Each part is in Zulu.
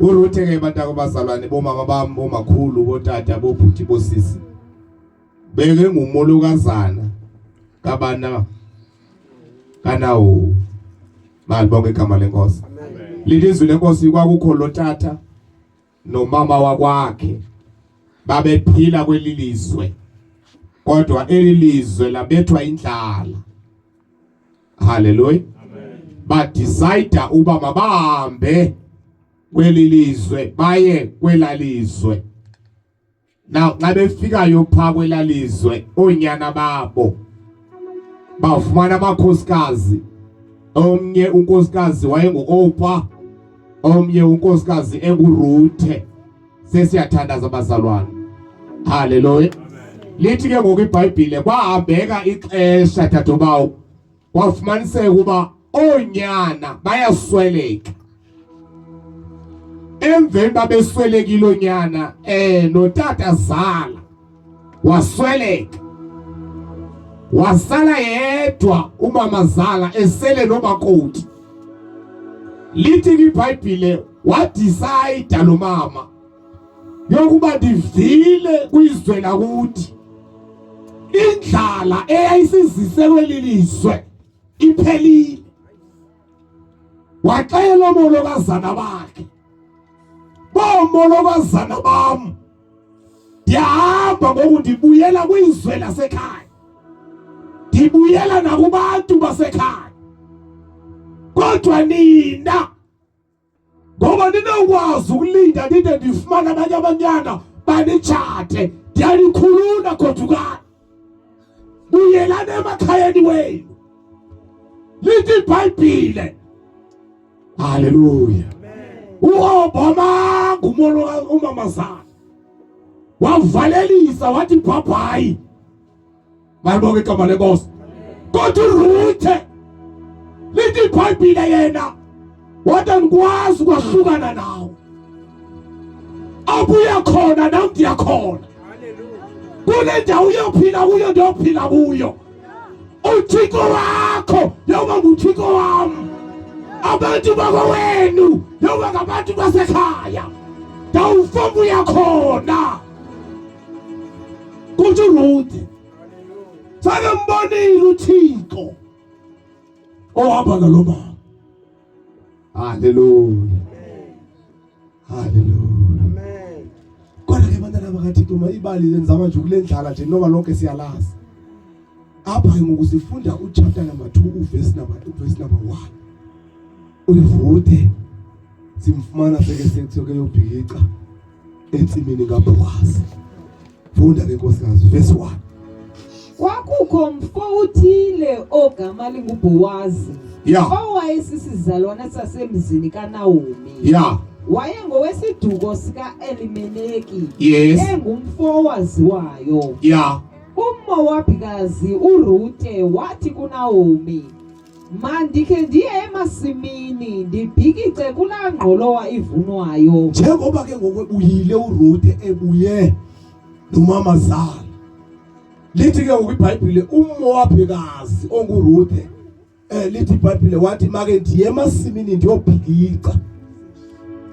Uruthe ke bantu abazalwane bomama bami bomakhulu botata bobhuti bosisi. Beke ngumolokazana kabana kanawo. Malibonke igama lenkosi. Lilizwi lenkosi kwakukho lo tata nomama wakwakhe babephila kwelilizwe. Kodwa elilizwe labethwa indlala. Hallelujah. Ba decide uba mabahambe kwelilizwe baye kwelalizwe. Now xa befikayo pha kwelalizwe onyana babo bafumana amakhosikazi. Omnye unkosikazi wayengu-Opa, omnye unkosikazi enguRuthe. Sesiyathandaza abazalwane. Hallelujah. Lithi ke ngoku iBhayibhile kwahambeka ixesha dad'obawo kwafumaniseka uba onyana bayasweleka. Emveni babeswelekile onyana notata zala wasweleka. Wasala yedwa umama zala esele nomakoti. Lithi iBhayibhile wadecide lo mama yokuba ndivile kwizwe lakuthi indlala eyayisizise kwelilizwe iphelile. Waxela omolokazana bakhe, bomolokazana bam, ndiyahamba ngoku ndibuyela kwizwe lasekhaya, ndibuyela nakubantu basekhaya. Kodwa nina ngoba ninokwazi ukulinda nide ndifumana abanye abanyana banitshate, ndiyanikhulula godukani, buyelani emakhayeni wenu. Lithi iBhayibhile. Hallelujah. Uobama umamazana wavalelisa wathi bhabhayi. Malibonke igama lenkosi. Kodwa uRuthe lithi iBhayibhile yena wathi andikwazi ukwahlukana nawe. Abuya khona nam ndiyakhona. Kule ndawo uyophila kuyo ndiyophila kuyo. Uthixo wakho yoba nguthixo wami. Abantu bakowenu yoba ngabantu basekhaya. Ndawufuna uyakhona. Kuthi uRuthe sake mbonile uThixo ohamba ngalo mama. Hallelujah. Hallelujah. Amen. Kodwa ke bantwana bakaThixo mayibali lenzama nje kulendlala nje noma lonke siyalazi. Apha ke ngoku sifunda uchapter number 2 verse number 1. uRuthe simfumana seke sekuthoke yobhikica entsimini kaBowazi. Funda ke nkosikazi verse 1. Kwakukho mfo uthile ogama linguBowazi. Owayesisizalwane sasemzini kaNaomi. Wayengowesiduko sika-Elimeleki. Engumfo owaziwayo. Ummoabhikazi uRuthe wathi kuNaomi, mandikhe ndiye emasimini ndibhikice kulaa ngqolowa ivunwayo. Njengoba ke ngokwebuyile uRuthe ebuye nomama zala. Lithi ke ngokwibhayibhile ummoabhikazi onguRuthe lithi iBhayibhile wathi make ndiye emasimini ndiyobhikica.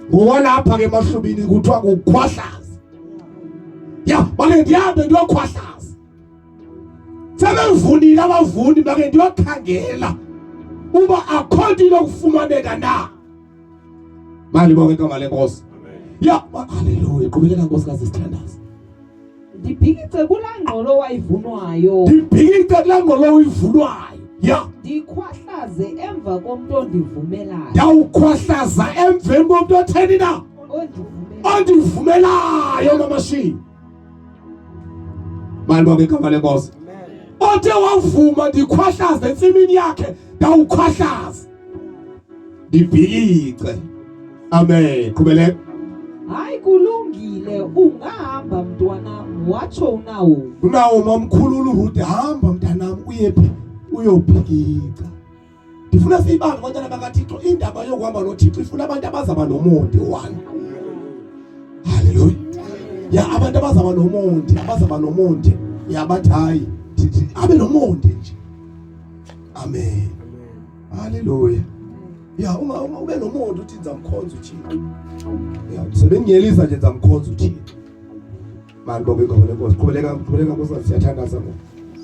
Ngokwalapha ke emahlubini kuthiwa kukhwahlaza. Make ndihambe ndiyokhwahlaza. Sebevunile abavuni make ndiyokhangela uba akho nto inokufumaneka na. Malibonke igama lenkosi. Hallelujah. Qhubekela nkosikazi sithandaza. Ndibhikice kulaa ngqolowa ivunwayo. Ndibhikice kulaa ngqolowa ivunwayo. Ndikhwahlaze emva komntu ondivumelayo. Ndawukhwahlaza emveni komntu otheni na? Ondivumelayo mamashini. Malibonke igama lenkosi. Othe wavuma ndikhwahlaze entsimini yakhe ndawukhwahlaza. Ndibhikice. Amen. Qhubeleka. Hayi kulungile ungahamba mntwanam watsho uNaomi. uNaomi wamkhulula uRuthe, hamba mntanam uyephi uyobhikica. Ndifuna siyibambe abantwana bakaThixo indaba yokuhamba noThixo ifuna abantu abazaba nomonde one. Hallelujah. Abantu abazaba nomonde yabathi hayi abe nomonde nje. Amen. Hallelujah. Uma ube nomonde uthi ngizamkhonza uThixo. bengiyelisa nje zamkhonza uthini. Manje bonke igama lenkosi. Qhubeleka Nkosi siyathandaza ngo.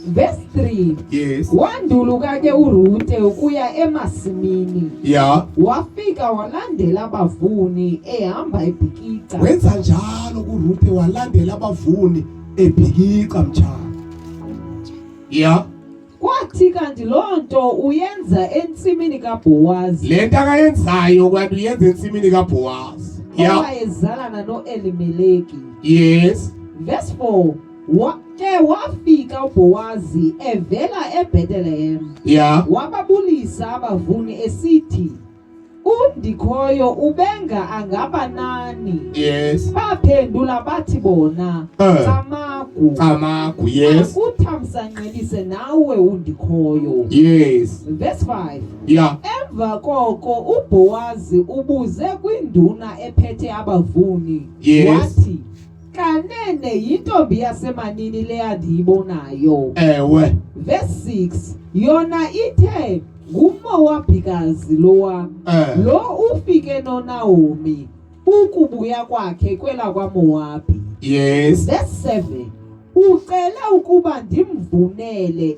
Verse 3. Yes. Wanduluka ke uRute ukuya emasimini. Yeah. Wafika walandela abavuni ehamba ebhikica. Wenza njalo kuRute walandela abavuni ebhikica mtshana. Yeah. Kwathi kanti lonto uyenza ensimini kaBowazi. Lento akayenzayo kanti uyenza ensimini kaBowazi. Yeah. Owayezalana noElimeleki. Yes. Verse 4. Wafika uBowazi evela eBethlehem. Yeah. Wababulisa abavuni esithi, "Undikhoyo ubenga angaba nani?" Yes. Baphendula bathi bona, "Camagu." Yes. Uthamsanqelise nawe undikhoyo. Yes. Verse 5. Yeah. Emva koko uBowazi ubuze kwinduna ephethe abavuni. Yes. Wathi, "Kanene yintombi yasemanini leya ndiyibonayo." Ewe. Verse 6. Yona ithe, "nguMoabhikazi lowa." Lo ufike noNaomi ukubuya kwakhe kwela kwaMoabi. Yes. Verse 7. Ucela ukuba ndimvumele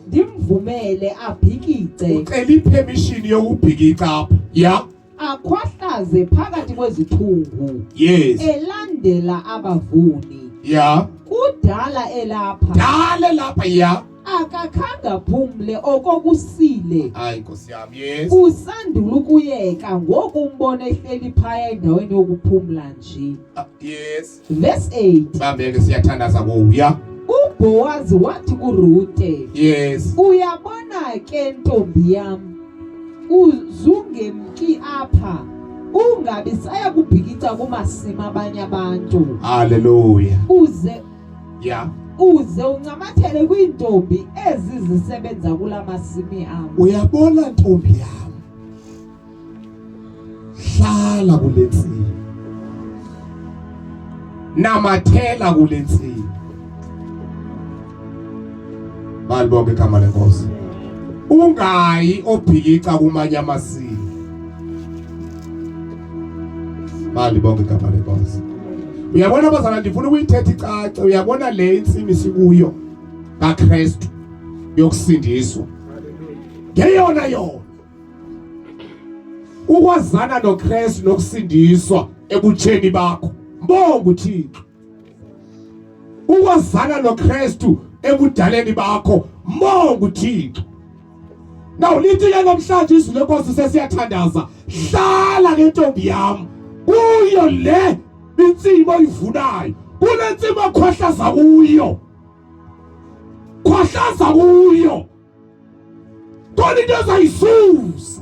abhikice. Ucela ipermission yokubhikica apha. Yeah. Akhwahlaze phakathi kwezithungu. Yes. Elandela abavuni. Yeah. Kudala elapha. Dale lapha yeah. Akakhanga phumle okokusile. Hayi Nkosi yami. Yes. Usandula ukuyeka ngoku umbona ehleli phaya endaweni yokuphumla nje. Yes. Verse 8. Bambeke siyathandaza kuwe. Yeah. uBowazi wathi kuRute, Yes. "Uyabona ke ntombi yami, uzungemki apha, ungabi saya kubhikitha kumasima abanye abantu. Hallelujah. Uze Yeah. uncamathele kwintombi ezizisebenza kulamasimi ami." Uyabona ntombi yami. Hlala kulensini. Namathela kulensini. Balibonke igama lenkosi. Ungayi obhikica kumanye amasiko. Balibonke igama lenkosi. Uyabona bazana ndifuna ukuyithetha icace. Uyabona le insimi sikuyo kaKristu yokusindiswa. Ngeyona yona. Ukwazana noKristu nokusindiswa ebutsheni bakho. Mbonga uThixo. Ukwazana noKristu ebudaleni bakho. Mbonga uThixo. Now lithi ke namhlanje izwi lenkosi sesiyathandaza. Hlala ke ntombi yami. Kuyo le insimo oyivunayo. Kule nsimo okhohlaza kuyo. Khohlaza kuyo. Khona into ezayisusa.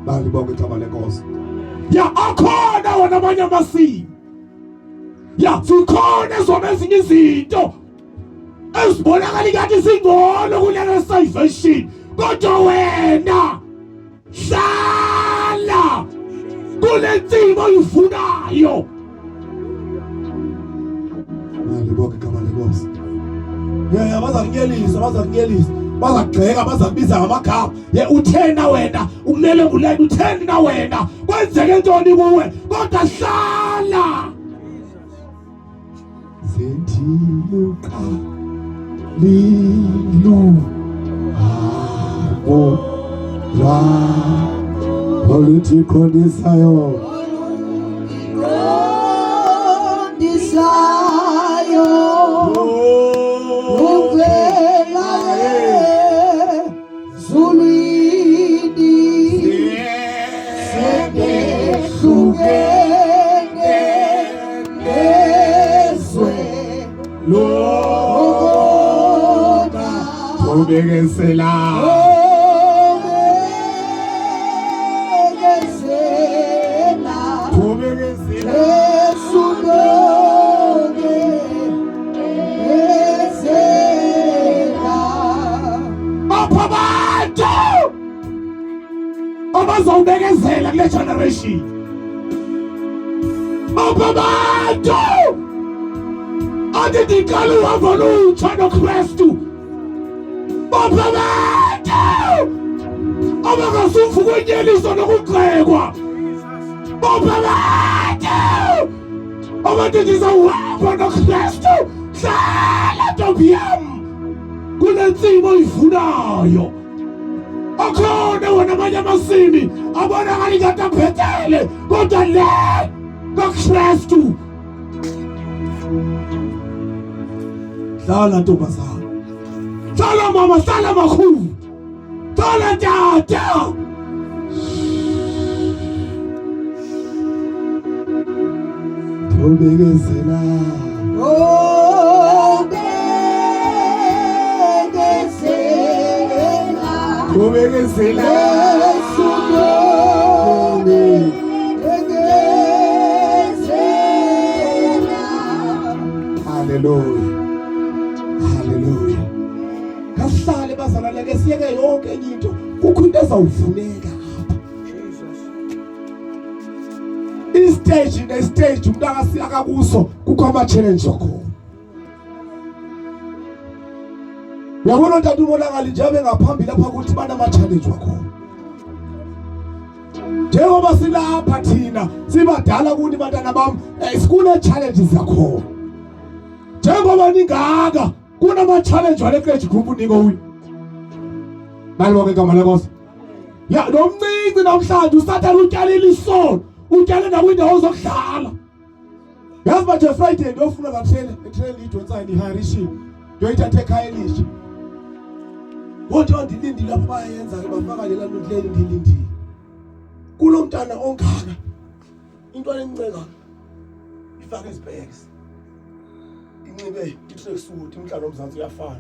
Balibonke igama lenkosi. Ya akhona wona amanye amasiko. Ya sikhona zona ezinye izinto ezibonakala ngathi singcono kulena salvation. Kodwa wena hlala kule nsimo oyivunayo. Balibonke igama lenkosi. Yeah, bazakunyelisa. Bazagxeka bazakubiza ngamagama. Ye uthena wena, umele ngulena uthena wena. Kwenzeke ntoni kuwe? Kodwa hlala. Sentiluka lilu abo la political desire. Abazawubekezela kule generation. Abantu adidikala uhamba olutsha noKristu. Abantu abangasufa ukwenyeliswa nokugxekwa. Abantu abantu ndizawuhamba noKristu. Hlala ntombi yam kule ntsimi oyivunayo. Akhona wona amanye amasimi abonakala ingathi abhetele, kodwa le kaKristu. Hlala ntombazana, hlala mama, hlala makhulu, hlala tata. Thobekezela, thobekezela, haleluya, haleluya. Kahlale bazalwane ke siyeke yonke enye into, kukho into ezawuvuneka apha. I-stage ne-stage umuntu akakuso kukho ama-challenge wakhona. Uyabona ntata umonakali nje bengaphambili lapha ukuthi banama-challenge wakhona. Njengoba silapha thina sibadala kuni bantwana bami, sikune-challenges zakhona. Njengoba ningaka kunama-challenge wale clergy group ningowi. Nalibonke igama lenkosi. Ya nomncinci namhlanje usathana utyalile isono, utyale nakwindawo zokudlala. Yazi manje Friday ndiyofuna kakuhlele etrain idonsayini ihirishini. Ndoyithatha ekhaya elisha. Kodwa ndilindile lapho bayenza ke bafaka lela nodleli ndilindile. Kulo mntana ongaka into enceka ifaka isibhekisi. Inxibe i-tracksuit umhlalo omzansi uyafana.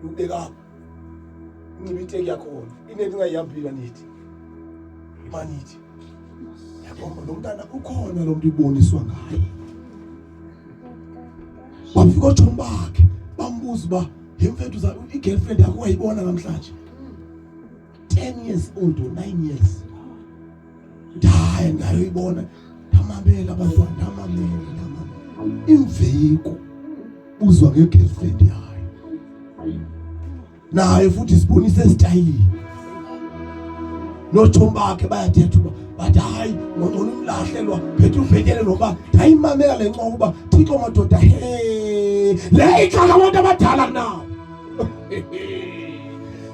Ubeka inxibe iteki yakhona. Inethi ingayihambila nithi. Imanithi. Yabona lo mntana ukhona lo muntu iboniswa ngaye. Wafika uJohn bakhe bambuza ba yemfethu i-girlfriend yakho wayibona namhlanje. 10 years old or 9 years. Hayi ngayoyibona. Thamamela abantwana, thamamela. Imveko uzwa nge-girlfriend yayo. Naye futhi sibonise style. NoJohn bakhe bayathetha uba bathi hayi ngcono umlahlelwa phethe uvekele noba ayimamela lenxa uba Thixo madoda le ikhaka abantu abadala nawo.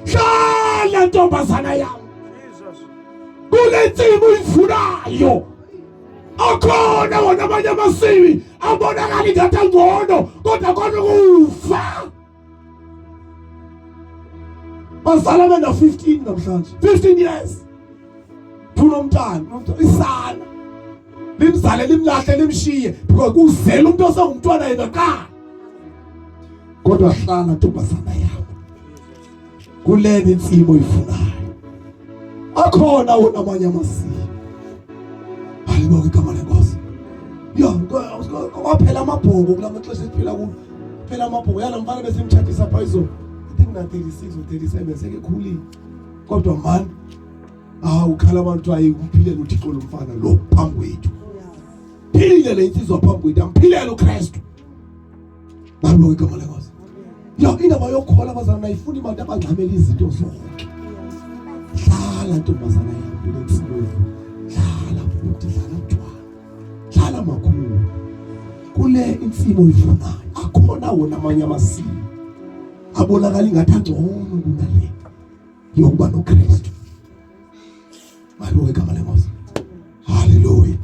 Hlala ntombazana yami kule ntsimi uyivunayo. Akhona wona amanye amasimi abonakala ingathi angcono, kodwa khona ukufa. Bazala bena 15 namhlanje, 15 years. Unomntana isana limzale limlahle limshiye because kuzela umuntu osengumntwana yena ka. Kodwa hlala ntombazana yami kule ntsimi oyivunayo. Akhona wona amanye amasimi. Halibonke igama lenkosi. Ya kwaphela amabhoko kulamaxesha ephila kulo. Phela amabhoko yala mfana besimthathisa phayizolo. I think na 36 or 37 sekekhulile. Kodwa man ukhala abantu ayikuphilele uThixo lomfana lo phambi kwethu. Philile le insizwa phambi kwethu, amphilele uKristu. Halibonke igama lenkosi. Ya indaba yokukhola abazana ayifuni abantu abangxamela izinto zonke. Hlala ntombazana yami kule ntsimi. Hlala futhi, hlala mntwana, hlala makhulu kule insimo oyivunayo. Akhona wona amanye amasimo abonakala ingathi angcono kunale yokuba noKristu. Halibonke igama lenkosi. Haleluya.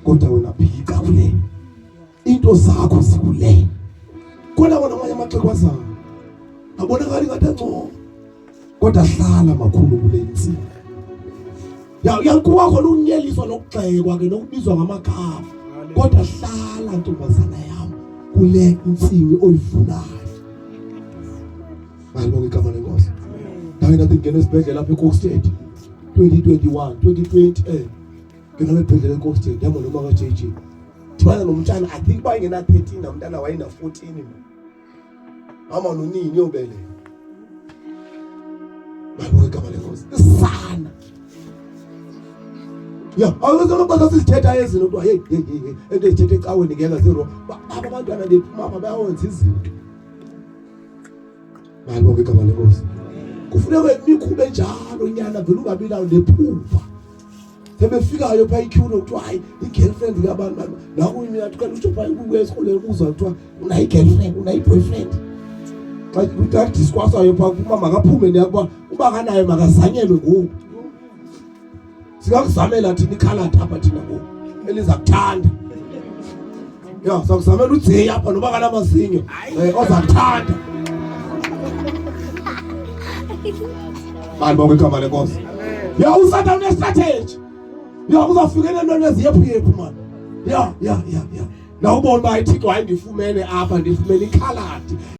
Kodwa wena phika kule into zakho zikule. Khona wona amanye amaxhekwazayo abonakala ingathi angcono, kodwa hlala makhulu kule insimo. Yakuwa khona unyeliswa nokugxekwa ke nokubizwa ngamagama, kodwa hlala ntombazana yami kule insimi oyivunayo. Halibonke igama lenkosi. Nawe ngathi ngene esibhedlela lapha eCookstead 2021 2020 ngena esibhedlela eCookstead yamo noma ka JJ. Thibana nomntana I think bayengena 13 namntana wayena 14 mama nonini yobele. Halibonke igama lenkosi. Isana. Ya, awuzonokwazi sithetha ezini ukuthi hey into ethethe ecaweni ngeke zero. Abantwana bephuma bayawenza izinto. Halibonke igama lenkosi. Kufuneka imikhube njalo nyana vele ungabi nayo lephupha. sebefikayo pha iqueue kuthiwa hayi i-girlfriend kabantu nakuyi mina qala usho pha ukuya esikoleni kuzwa kuthiwa unayi girlfriend unayi boyfriend xa udiscussayo pha kuba makaphume ndiyakuba uba kanayo makazanyelwe ngoku singakuzamela thina ikhaladi apha thina ngoku eliza kuthanda ya sakuzamela uDzey apha noba kanamazinyo oza kuthanda manje bonke igama lenkosi ya uSathane une-strategy ya uzafikelela entweni eziyephu mani ya na ubona uba iThixo hayi ndifumene apha ndifumene ikhaladi